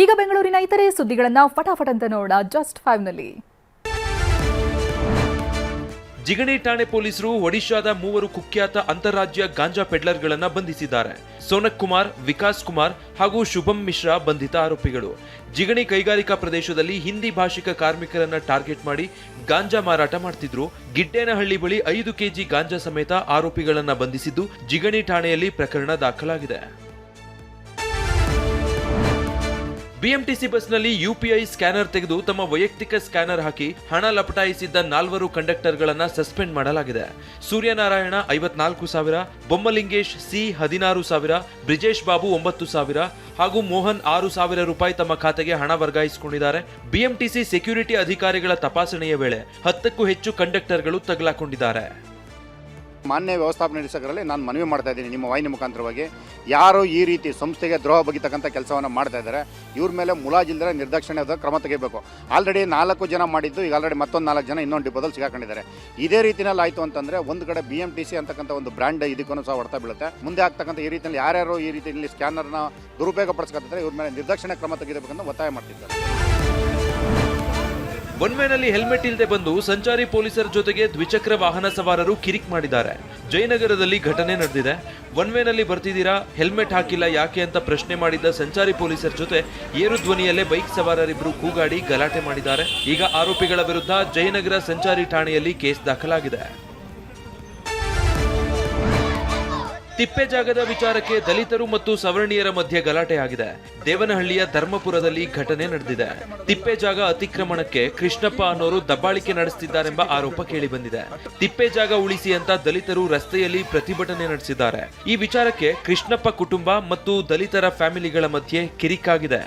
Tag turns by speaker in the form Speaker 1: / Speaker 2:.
Speaker 1: ಈಗ ಬೆಂಗಳೂರಿನ ಇತರೆ ಸುದ್ದಿಗಳನ್ನ ಫಟಾಫಟ್ ಅಂತ ನೋಡೋಣ ಜಸ್ಟ್ 5 ನಲ್ಲಿ.
Speaker 2: ಜಿಗಣಿ ಠಾಣೆ ಪೊಲೀಸರು ಒಡಿಶಾದ 3 ಕುಖ್ಯಾತ ಅಂತಾರಾಜ್ಯ ಗಾಂಜಾ ಪೆಡ್ಲರ್ಗಳನ್ನು ಬಂಧಿಸಿದ್ದಾರೆ. ಸೋನಕ್ ಕುಮಾರ್, ವಿಕಾಸ್ ಕುಮಾರ್ ಹಾಗೂ ಶುಭಂ ಮಿಶ್ರಾ ಬಂಧಿತ ಆರೋಪಿಗಳು. ಜಿಗಣಿ ಕೈಗಾರಿಕಾ ಪ್ರದೇಶದಲ್ಲಿ ಹಿಂದಿ ಭಾಷಿಕ ಕಾರ್ಮಿಕರನ್ನ ಟಾರ್ಗೆಟ್ ಮಾಡಿ ಗಾಂಜಾ ಮಾರಾಟ ಮಾಡ್ತಿದ್ರು. ಗಿಡ್ಡೇನಹಳ್ಳಿ ಬಳಿ 5 ಕೆಜಿ ಗಾಂಜಾ ಸಮೇತ ಆರೋಪಿಗಳನ್ನ ಬಂಧಿಸಿದ್ದು ಜಿಗಣಿ ಠಾಣೆಯಲ್ಲಿ ಪ್ರಕರಣ ದಾಖಲಾಗಿದೆ. ಬಿಎಂಟಿಸಿ ಬಸ್ನಲ್ಲಿ ಯುಪಿಐ ಸ್ಕ್ಯಾನರ್ ತೆಗೆದು ತಮ್ಮ ವೈಯಕ್ತಿಕ ಸ್ಕ್ಯಾನರ್ ಹಾಕಿ ಹಣ ಲಪಟಾಯಿಸಿದ್ದ 4 ಕಂಡಕ್ಟರ್ಗಳನ್ನ ಸಸ್ಪೆಂಡ್ ಮಾಡಲಾಗಿದೆ. ಸೂರ್ಯನಾರಾಯಣ 54,000, ಬೊಮ್ಮಲಿಂಗೇಶ್ ಸಿ 16,000, ಬ್ರಿಜೇಶ್ ಬಾಬು 9,000 ಹಾಗೂ ಮೋಹನ್ 6,000 ರೂಪಾಯಿ ತಮ್ಮ ಖಾತೆಗೆ ಹಣ ವರ್ಗಾಯಿಸಿಕೊಂಡಿದ್ದಾರೆ. ಬಿಎಂಟಿಸಿ ಸೆಕ್ಯೂರಿಟಿ ಅಧಿಕಾರಿಗಳ ತಪಾಸಣೆಯ ವೇಳೆ 10ಕ್ಕೂ ಹೆಚ್ಚು ಕಂಡಕ್ಟರ್ಗಳು ತಗುಲಾಕೊಂಡಿದ್ದಾರೆ.
Speaker 3: ಮಾನ್ಯ ವ್ಯವಸ್ಥಾಪನಾ ನಿರ್ದೇಶಕರಲ್ಲಿ ನಾನು ಮನವಿ ಮಾಡ್ತಾ ಇದ್ದೀನಿ, ನಿಮ್ಮ ವಾಹಿನಿ ಮುಖಾಂತರವಾಗಿ ಯಾರು ಈ ರೀತಿ ಸಂಸ್ಥೆಗೆ ದ್ರೋಹ ಬಗೆತಕ್ಕಂಥ ಕೆಲಸವನ್ನು ಮಾಡ್ತಾ ಇದ್ದಾರೆ ಇವ್ರ ಮೇಲೆ ಮುಲಾಜಿಲ್ಲದೆ ನಿರ್ದಾಕ್ಷಿಣ್ಯದ ಕ್ರಮ ತೆಗೆಯಬೇಕು. ಆಲ್ರೆಡಿ 4 ಜನ ಮಾಡಿದ್ದು, ಈಗ ಆಲ್ರೆಡಿ ಮತ್ತೊಂದು 4 ಜನ ಇನ್ನೊಂದು ಡಿಪೋದಲ್ಲಿ ಸಿಗಾಕೊಂಡಿದ್ದಾರೆ. ಇದೇ ರೀತಿಯಲ್ಲಿ ಆಯಿತು ಅಂತಂದರೆ ಒಂದು ಕಡೆ BMTC ಅಂತಕ್ಕಂಥ ಒಂದು ಬ್ರ್ಯಾಂಡ್ ಇದಕ್ಕೂ ಸಹ ಹೊಡ್ತಾ ಬೀಳುತ್ತೆ. ಮುಂದೆ ಆಗ್ತಕ್ಕಂಥ ಈ ರೀತಿಯಲ್ಲಿ ಯಾರ್ಯಾರು ಈ ರೀತಿಯಲ್ಲಿ ಸ್ಕ್ಯಾನರ್ನ ದುರುಪಯೋಗ ಪಡಿಸ್ಕೊತಿದ್ದಾರೆ ಇವ್ರ ಮೇಲೆ ನಿರ್ದಾಕ್ಷಿಣ್ಯ ಕ್ರಮ ತೆಗೆಯಬೇಕಂತ ಒತ್ತಾಯ ಮಾಡ್ತಿದ್ದಾರೆ.
Speaker 2: ಒನ್ವೇನಲ್ಲಿ ಹೆಲ್ಮೆಟ್ ಇಲ್ಲದೆ ಬಂದು ಸಂಚಾರಿ ಪೊಲೀಸರ ಜೊತೆಗೆ ದ್ವಿಚಕ್ರ ವಾಹನ ಸವಾರರು ಕಿರಿಕ್ ಮಾಡಿದ್ದಾರೆ. ಜಯನಗರದಲ್ಲಿ ಘಟನೆ ನಡೆದಿದೆ. ಒನ್ವೇನಲ್ಲಿ ಬರ್ತಿದ್ದೀರಾ, ಹೆಲ್ಮೆಟ್ ಹಾಕಿಲ್ಲ ಯಾಕೆ ಅಂತ ಪ್ರಶ್ನೆ ಮಾಡಿದ್ದ ಸಂಚಾರಿ ಪೊಲೀಸರ ಜೊತೆ ಏರು ಧ್ವನಿಯಲ್ಲೇ ಬೈಕ್ ಸವಾರರಿಬ್ಬರು ಕೂಗಾಡಿ ಗಲಾಟೆ ಮಾಡಿದ್ದಾರೆ. ಈಗ ಆರೋಪಿಗಳ ವಿರುದ್ಧ ಜಯನಗರ ಸಂಚಾರಿ ಠಾಣೆಯಲ್ಲಿ ಕೇಸ್ ದಾಖಲಾಗಿದೆ. ತಿಪ್ಪೆಜಾಗದ ವಿಚಾರಕ್ಕೆ ದಲಿತರು ಮತ್ತು ಸವರ್ಣೀಯರ ಮಧ್ಯೆ ಗಲಾಟೆ ಆಗಿದೆ. ದೇವನಹಳ್ಳಿಯ ಧರ್ಮಪುರದಲ್ಲಿ ಘಟನೆ ನಡೆದಿದೆ. ತಿಪ್ಪೆಜಾಗ ಅತಿಕ್ರಮಣಕ್ಕೆ ಕೃಷ್ಣಪ್ಪ ಅನ್ನೋರು ದಬ್ಬಾಳಿಕೆ ನಡೆಸುತ್ತಿದ್ದಾರೆಂಬ ಆರೋಪ ಕೇಳಿಬಂದಿದೆ. ತಿಪ್ಪೆಜಾಗ ಉಳಿಸಿ ಅಂತ ದಲಿತರು ರಸ್ತೆಯಲ್ಲಿ ಪ್ರತಿಭಟನೆ ನಡೆಸಿದ್ದಾರೆ. ಈ ವಿಚಾರಕ್ಕೆ ಕೃಷ್ಣಪ್ಪ ಕುಟುಂಬ ಮತ್ತು ದಲಿತರ ಫ್ಯಾಮಿಲಿಗಳ ಮಧ್ಯೆ ಕಿರಿಕಾಗಿದೆ.